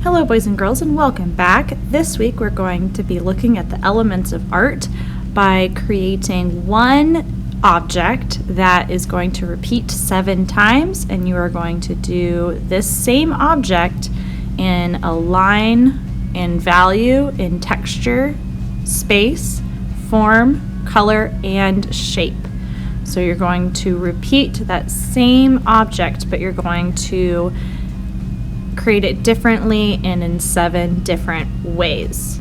Hello boys and girls, and welcome back. This week we're going to be looking at the elements of art by creating one object that is going to repeat 7 times, and you are going to do this same object in a line, in value, in texture, space, form, color, and shape. So you're going to repeat that same object, but you're going to create it differently and in 7 different ways.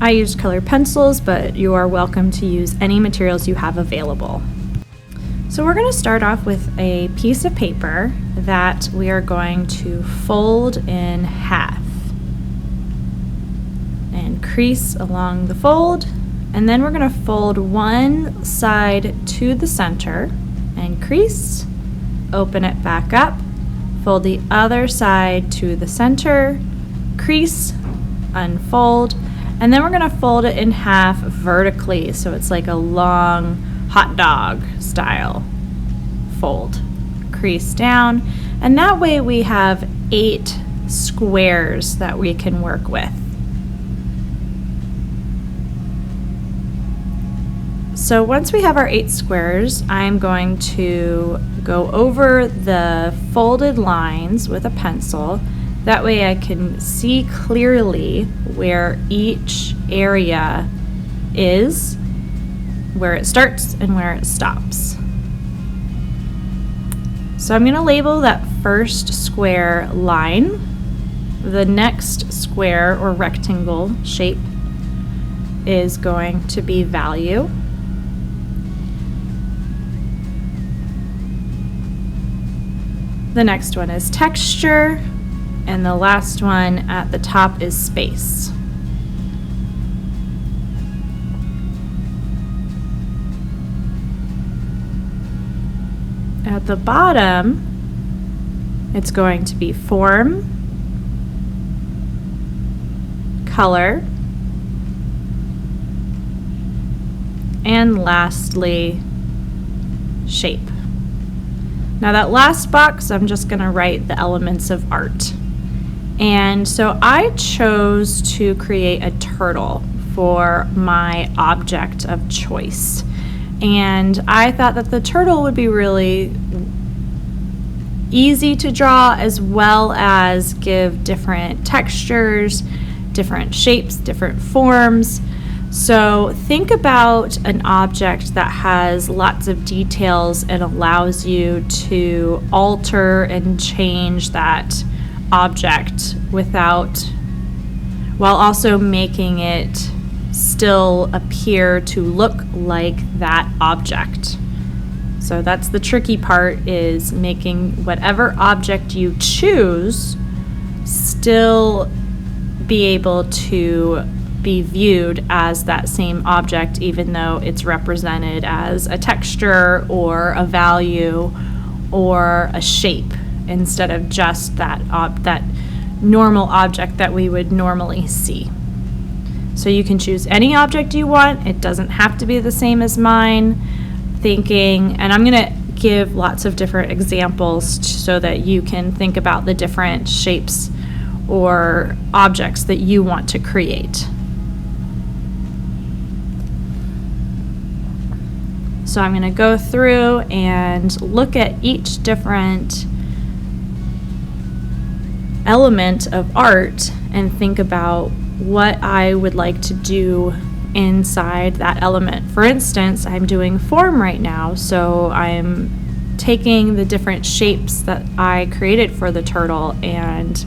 I used colored pencils, but you are welcome to use any materials you have available. So we're going to start off with a piece of paper that we are going to fold in half and crease along the fold, and then we're going to fold one side to the center and crease, open it back up, fold the other side to the center, crease, unfold, and then we're going to fold it in half vertically so it's like a long hot dog style fold. Crease down, and that way we have 8 squares that we can work with. So once we have our 8 squares, I'm going to go over the folded lines with a pencil. That way I can see clearly where each area is, where it starts and where it stops. So I'm going to label that first square line. The next square or rectangle shape is going to be value. The next one is texture, and the last one at the top is space. At the bottom, it's going to be form, color, and lastly, shape. Now that last box, I'm just going to write the elements of art. And so I chose to create a turtle for my object of choice. And I thought that the turtle would be really easy to draw, as well as give different textures, different shapes, different forms. So think about an object that has lots of details and allows you to alter and change that object while also making it still appear to look like that object. So that's the tricky part, is making whatever object you choose still be able to be viewed as that same object, even though it's represented as a texture or a value or a shape instead of just that normal object that we would normally see. So you can choose any object you want. It doesn't have to be the same as mine. And I'm going to give lots of different examples so that you can think about the different shapes or objects that you want to create. So I'm going to go through and look at each different element of art and think about what I would like to do inside that element. For instance, I'm doing form right now, so I'm taking the different shapes that I created for the turtle and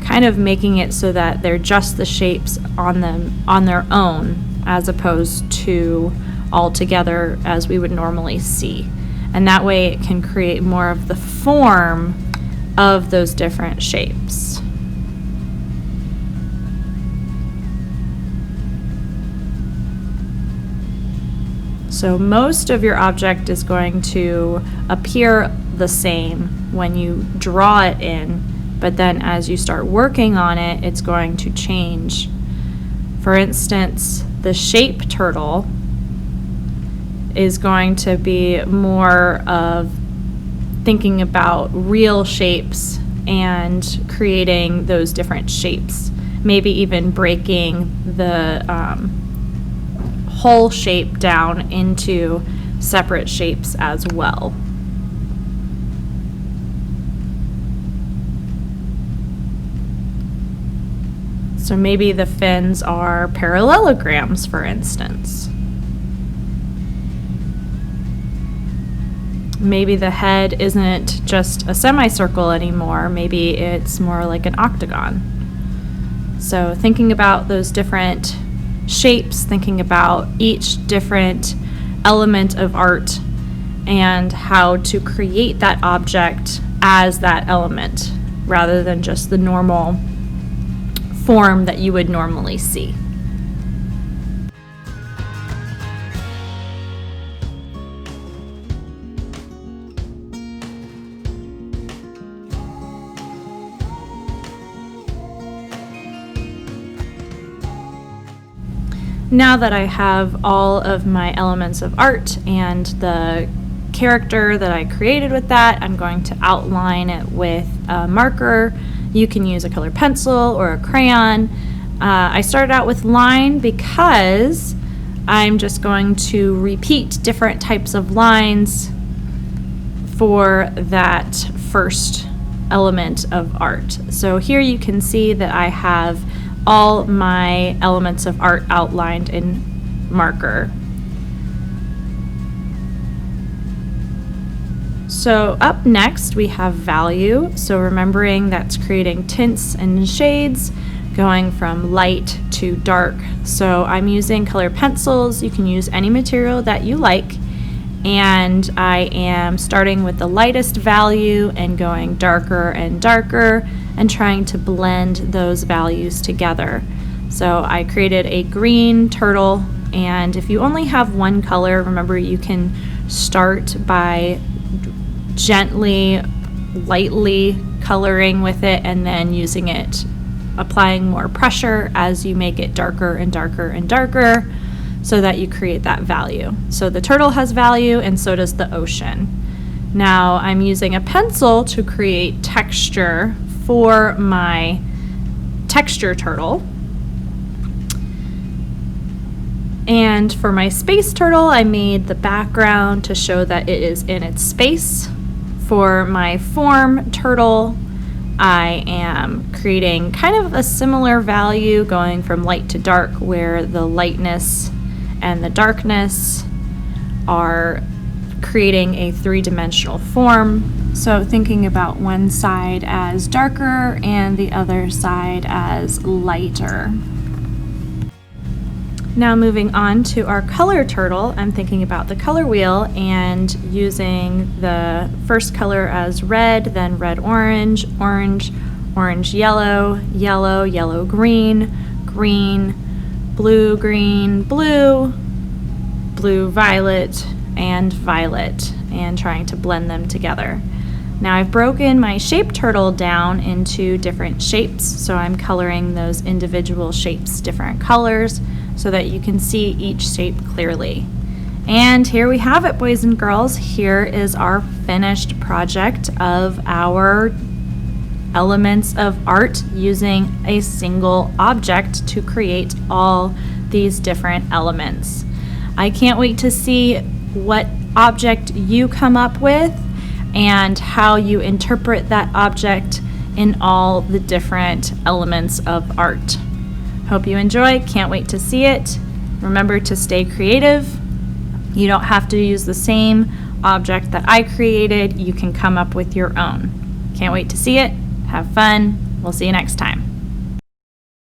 kind of making it so that they're just the shapes on their own, as opposed to all together as we would normally see. And that way it can create more of the form of those different shapes. So most of your object is going to appear the same when you draw it in, but then as you start working on it, it's going to change. For instance, the shape turtle is going to be more of thinking about real shapes and creating those different shapes. Maybe even breaking the whole shape down into separate shapes as well. So maybe the fins are parallelograms, for instance. Maybe the head isn't just a semicircle anymore, maybe it's more like an octagon. So thinking about those different shapes, thinking about each different element of art and how to create that object as that element rather than just the normal form that you would normally see. Now that I have all of my elements of art and the character that I created with that, I'm going to outline it with a marker. You can use a colored pencil or a crayon. I started out with line because I'm just going to repeat different types of lines for that first element of art. So here you can see that I have all my elements of art outlined in marker. So up next we have value. So remembering that's creating tints and shades going from light to dark. So I'm using colored pencils. You can use any material that you like. And I am starting with the lightest value and going darker and darker and trying to blend those values together. So I created a green turtle, and if you only have one color, remember you can start by gently, lightly coloring with it and then using it, applying more pressure as you make it darker and darker and darker so that you create that value. So the turtle has value and so does the ocean. Now I'm using a pencil to create texture for my texture turtle. And for my space turtle, I made the background to show that it is in its space. For my form turtle, I am creating kind of a similar value going from light to dark, where the lightness and the darkness are creating a three-dimensional form. So thinking about one side as darker and the other side as lighter. Now moving on to our color turtle, I'm thinking about the color wheel and using the first color as red, then red orange, orange, orange yellow, yellow, yellow green, green, blue green, blue, blue violet, and violet, and trying to blend them together. Now I've broken my shape turtle down into different shapes, so I'm coloring those individual shapes different colors so that you can see each shape clearly. And here we have it, boys and girls. Here is our finished project of our elements of art using a single object to create all these different elements. I can't wait to see what object you come up with and how you interpret that object in all the different elements of art. Hope you enjoy. Can't wait to see it. Remember to stay creative. You don't have to use the same object that I created. You can come up with your own. Can't wait to see it. Have fun. We'll see you next time.